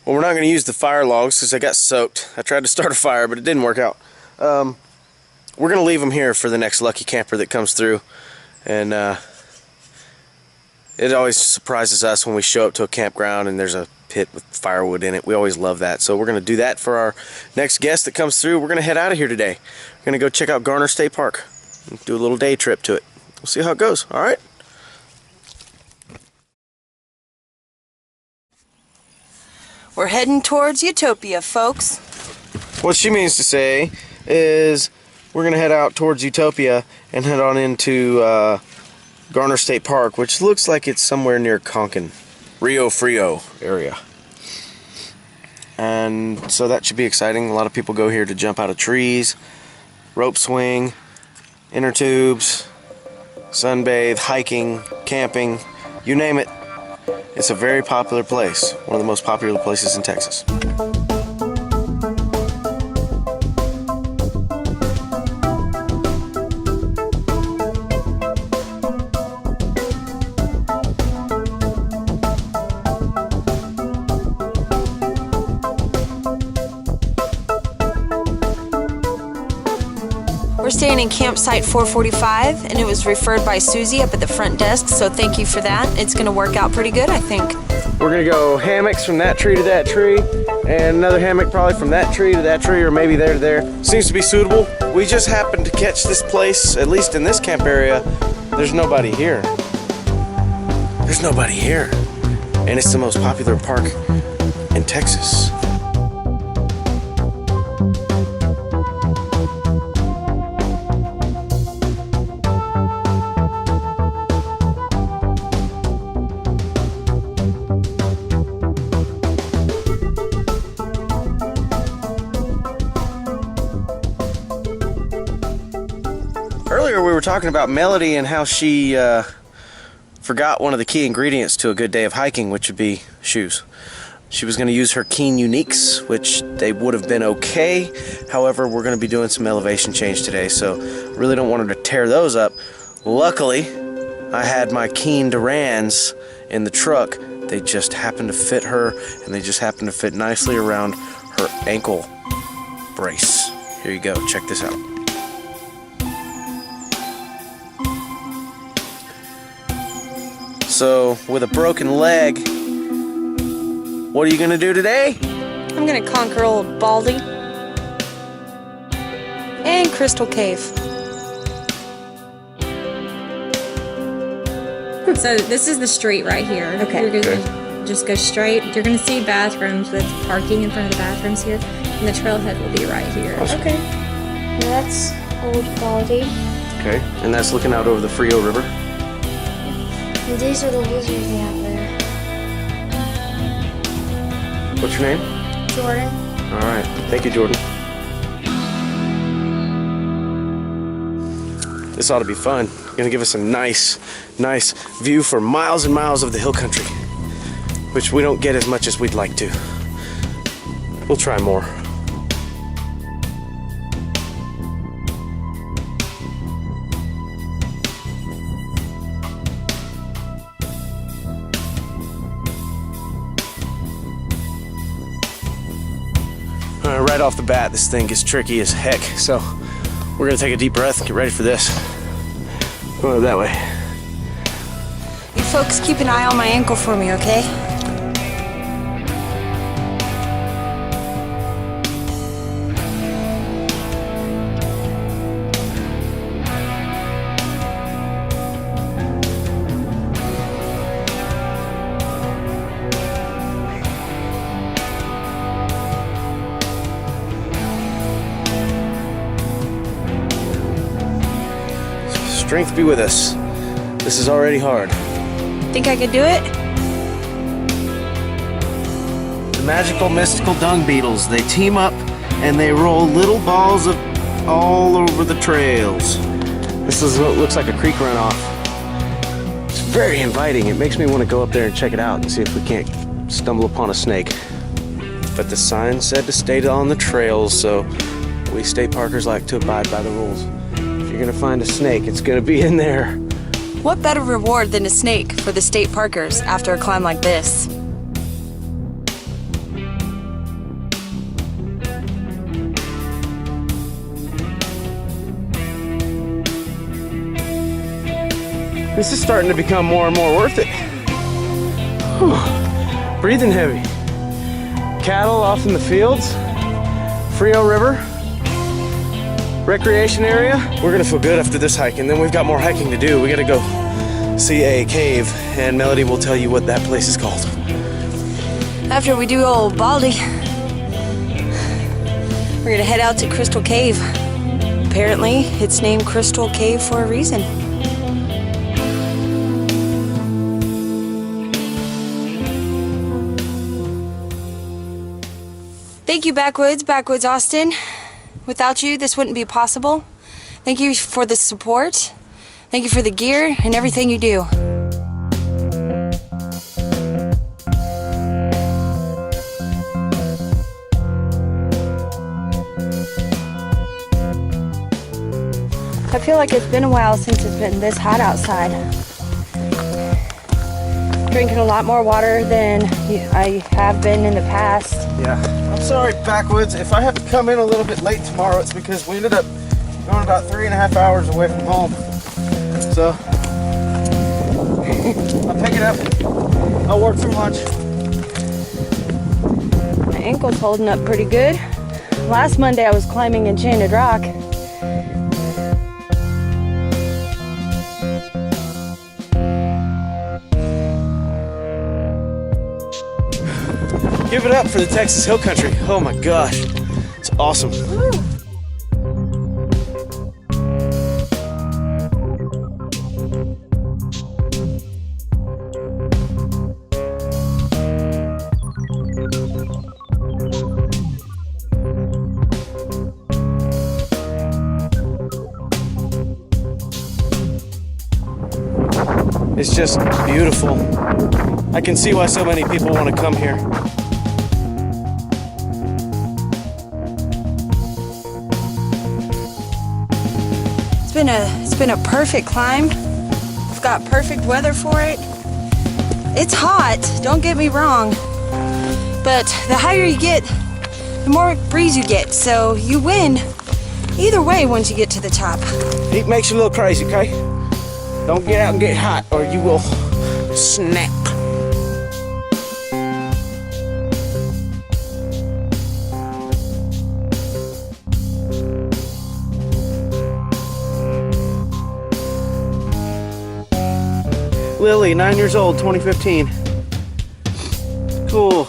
Well, we're not going to use the fire logs because they got soaked. I tried to start a fire, but it didn't work out. We're going to leave them here for the next lucky camper that comes through. And it always surprises us when we show up to a campground and there's a pit with firewood in it. We always love that. So we're going to do that for our next guest that comes through. We're going to head out of here today. We're going to go check out Garner State Park and do a little day trip to it. We'll see how it goes. All right? We're heading towards Utopia, folks. What she means to say is we're going to head out towards Utopia and head on into Garner State Park, which looks like it's somewhere near Concan, Rio Frio area. And so that should be exciting. A lot of people go here to jump out of trees, rope swing, inner tubes, sunbathe, hiking, camping, you name it. It's a very popular place, one of the most popular places in Texas. We're staying in campsite 445, and it was referred by Susie up at the front desk, so thank you for that. It's going to work out pretty good, I think. We're going to go hammocks from that tree to that tree, and another hammock probably from that tree to that tree, or maybe there to there. Seems to be suitable. We just happened to catch this place, at least in this camp area. There's nobody here. There's nobody here. And it's the most popular park in Texas. Earlier we were talking about Melody and how she forgot one of the key ingredients to a good day of hiking, which would be shoes. She was going to use her Keen Uniques, which they would have been okay. However, we're going to be doing some elevation change today, so really don't want her to tear those up. Luckily, I had my Keen Durans in the truck. They just happened to fit her, and they just happened to fit nicely around her ankle brace. Here you go. Check this out. So, with a broken leg, what are you gonna do today? I'm going to conquer Old Baldy and Crystal Cave. So this is the street right here. Okay. You're gonna just go straight. You're gonna see bathrooms with parking in front of the bathrooms here, and the trailhead will be right here. Awesome. Okay. Now that's Old Baldy. Okay, and that's looking out over the Frio River. And these are the lizards they have there. What's your name? Jordan. All right, thank you, Jordan. This ought to be fun. Gonna give us a nice view for miles and miles of the hill country, which we don't get as much as we'd like to. We'll try more. Right off the bat, this thing gets tricky as heck, so we're gonna take a deep breath and get ready for this. Go that way. You folks keep an eye on my ankle for me, okay? Strength be with us. This is already hard. Think I could do it? The magical, mystical dung beetles, they team up and they roll little balls of all over the trails. This is what looks like a creek runoff. It's very inviting. It makes me want to go up there and check it out and see if we can't stumble upon a snake. But the sign said to stay on the trails, so we state parkers like to abide by the rules. If you're gonna find a snake, it's gonna be in there. What better reward than a snake for the state parkers after a climb like this? This is starting to become more and more worth it. Whew. Breathing heavy. Cattle off in the fields. Frio River. Recreation area. We're gonna feel good after this hike, and then we've got more hiking to do. We gotta go see a cave, and Melody will tell you what that place is called. After we do Old Baldy, we're gonna head out to Crystal Cave. Apparently, it's named Crystal Cave for a reason. Thank you, Backwoods Austin. Without you, this wouldn't be possible. Thank you for the support. Thank you for the gear and everything you do. I feel like it's been a while since it's been this hot outside. Drinking a lot more water than I have been in the past. Yeah, I'm sorry, Backwoods. If I have to come in a little bit late tomorrow, it's because we ended up going about 3.5 hours away from home. So, I'll pick it up. I'll work through lunch. My ankle's holding up pretty good. Last Monday I was climbing Enchanted Rock. Give it up for the Texas Hill Country. Oh my gosh, it's awesome. Woo. It's just beautiful. I can see why so many people want to come here. It's been a perfect climb. We've got perfect weather for it. It's hot, don't get me wrong, but the higher you get, the more breeze you get, so you win either way once you get to the top. Heat makes you a little crazy, okay? Don't get out and get hot or you will snap. Lily, 9 years old, 2015. Cool.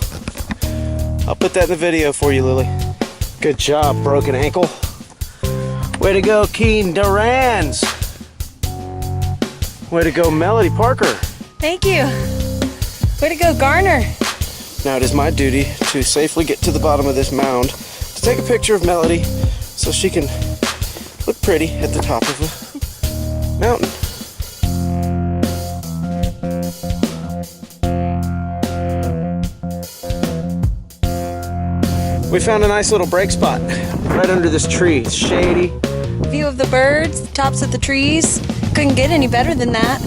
I'll put that in the video for you, Lily. Good job, broken ankle. Way to go, Keen Durans. Way to go, Melody Parker. Thank you. Way to go, Garner. Now it is my duty to safely get to the bottom of this mound to take a picture of Melody so she can look pretty at the top of the mountain. We found a nice little break spot right under this tree. It's shady. View of the birds, tops of the trees. Couldn't get any better than that.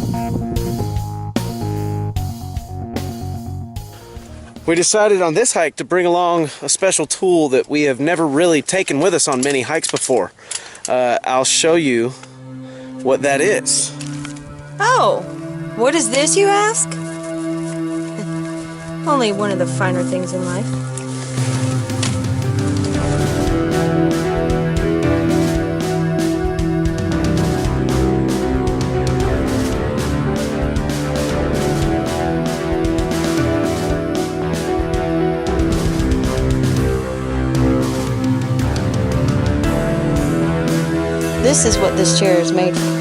We decided on this hike to bring along a special tool that we have never really taken with us on many hikes before. I'll show you what that is. Oh, what is this, you ask? Only one of the finer things in life. This is what this chair is made for.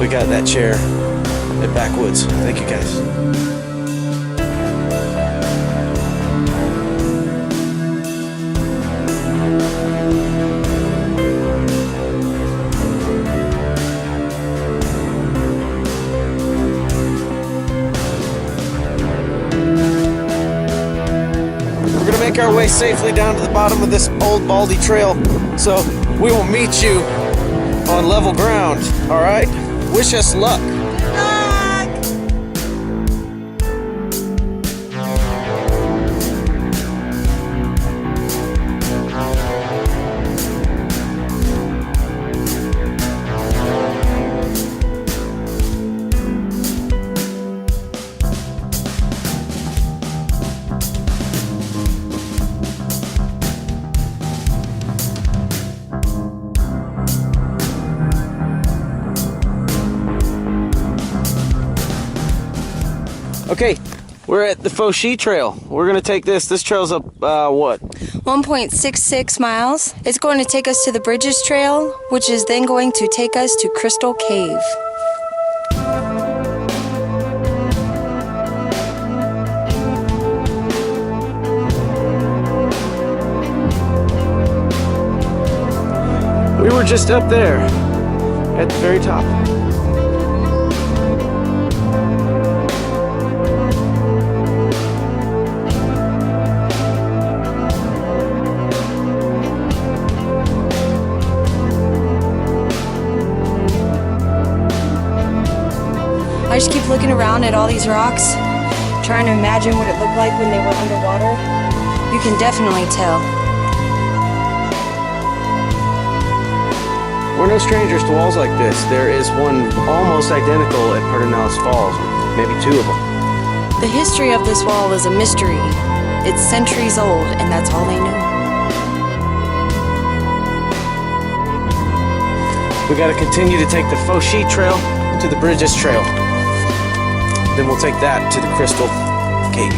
We got that chair at Backwoods. Thank you, guys. We're gonna make our way safely down to the bottom of this Old Baldy trail, so we will meet you on level ground, all right? Wish us luck. Okay, we're at the Fauchy Trail. We're gonna take this. This trail's up, what? 1.66 miles. It's going to take us to the Bridges Trail, which is then going to take us to Crystal Cave. We were just up there at the very top. I just keep looking around at all these rocks, trying to imagine what it looked like when they were underwater. You can definitely tell. We're no strangers to walls like this. There is one almost identical at Pedernales Falls, maybe two of them. The history of this wall is a mystery. It's centuries old, and that's all they know. We gotta continue to take the Fauchy Trail to the Bridges Trail. Then we'll take that to the Crystal Cave.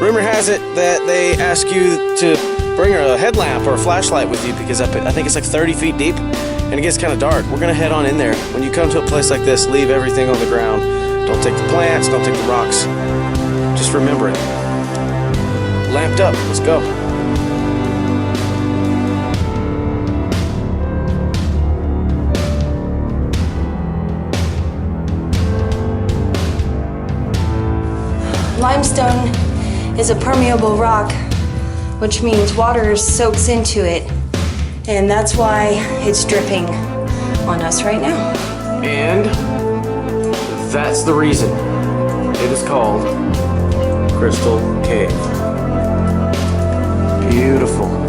Rumor has it that they ask you to bring a headlamp or a flashlight with you because I think it's like 30 feet deep and it gets kind of dark. We're gonna head on in there. When you come to a place like this, leave everything on the ground. Don't take the plants, don't take the rocks. Just remember it. Lamped up, let's go. Limestone is a permeable rock, which means water soaks into it, and that's why it's dripping on us right now. And that's the reason it is called Crystal Cave. Beautiful.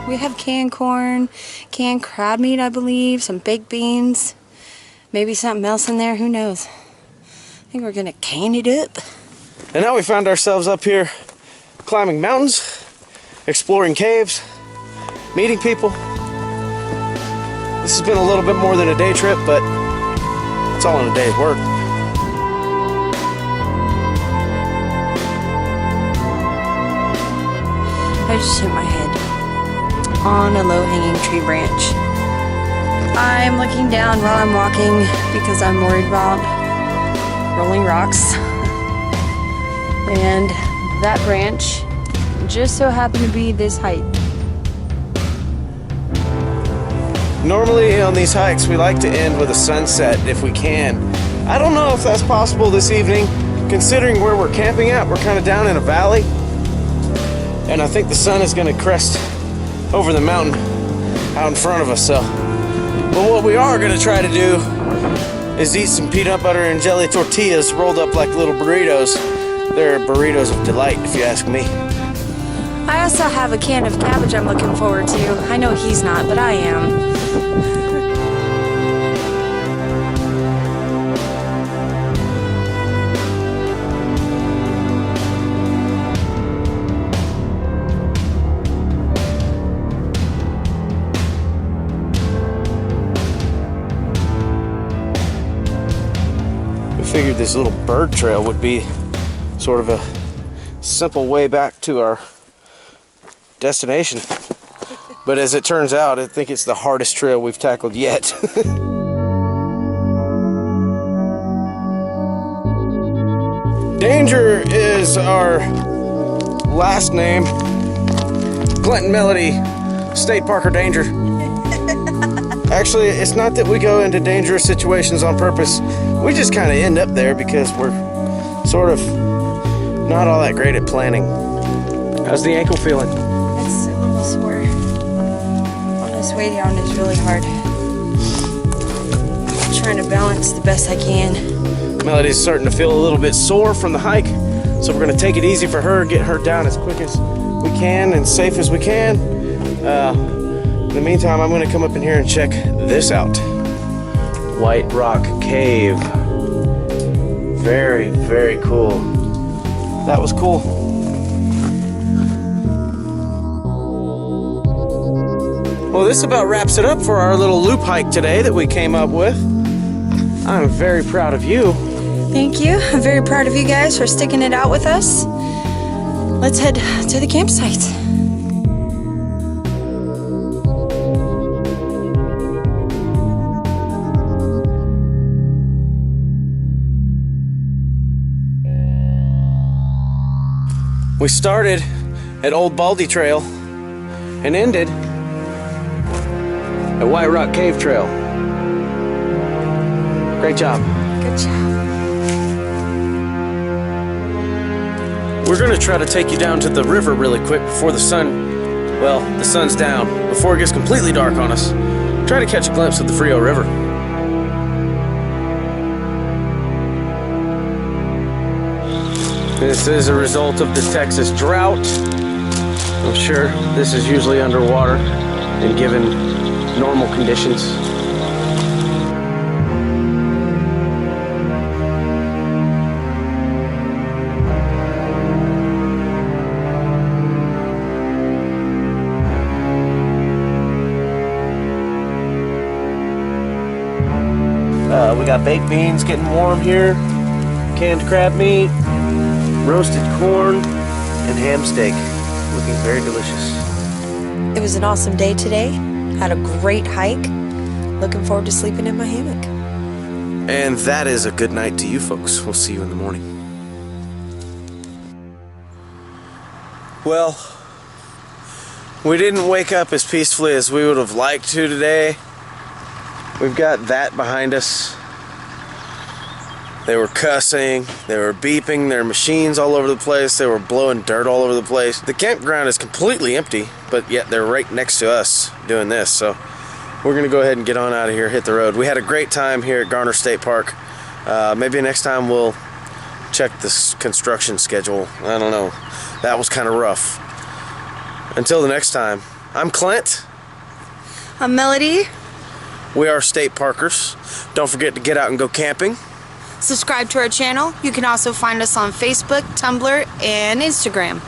We have canned corn, canned crab meat, I believe, some baked beans, maybe something else in there, who knows. I think we're gonna can it up. And now we found ourselves up here climbing mountains, exploring caves, meeting people. This has been a little bit more than a day trip, but it's all in a day's work. I just hit my head on a low-hanging tree branch. I'm looking down while I'm walking because I'm worried about rolling rocks. And that branch just so happened to be this height. Normally on these hikes we like to end with a sunset if we can. I don't know if that's possible this evening, considering where we're camping at. We're kind of down in a valley, and I think the sun is going to crest over the mountain out in front of us. So, but what we are going to try to do is eat some peanut butter and jelly tortillas rolled up like little burritos. They're burritos of delight, if you ask me. I also have a can of cabbage I'm looking forward to. I know he's not, but I am. Figured this little bird trail would be sort of a simple way back to our destination, but as it turns out, I think it's the hardest trail we've tackled yet. Danger is our last name. Clint and Melody State Parker danger. Actually, it's not that we go into dangerous situations on purpose. We just kind of end up there because we're sort of not all that great at planning. How's the ankle feeling? It's a little sore. On this way down is really hard. I'm trying to balance the best I can. Melody's starting to feel a little bit sore from the hike, so we're going to take it easy for her, get her down as quick as we can and safe as we can. In the meantime, I'm going to come up in here and check this out. White Rock Cave. Very, very cool. That was cool. Well, this about wraps it up for our little loop hike today that we came up with. I'm very proud of you. Thank you. I'm very proud of you guys for sticking it out with us. Let's head to the campsite. We started at Old Baldy Trail and ended at White Rock Cave Trail. Great job. Good job. We're gonna try to take you down to the river really quick before the sun's down, before it gets completely dark on us. Try to catch a glimpse of the Frio River. This is a result of the Texas drought. I'm sure this is usually underwater and given normal conditions. We got baked beans getting warm here, canned crab meat, roasted corn, and ham steak. Looking very delicious. It was an awesome day today. Had a great hike. Looking forward to sleeping in my hammock. And that is a good night to you folks. We'll see you in the morning. Well, we didn't wake up as peacefully as we would have liked to today. We've got that behind us. They were cussing, they were beeping, their machines all over the place, they were blowing dirt all over the place. The campground is completely empty, but yet they're right next to us doing this, so we're gonna go ahead and get on out of here, hit the road. We had a great time here at Garner State Park. Maybe next time we'll check this construction schedule. I don't know. That was kind of rough. Until the next time, I'm Clint. I'm Melody. We are State Parkers. Don't forget to get out and go camping. Subscribe to our channel. You can also find us on Facebook, Tumblr, and Instagram.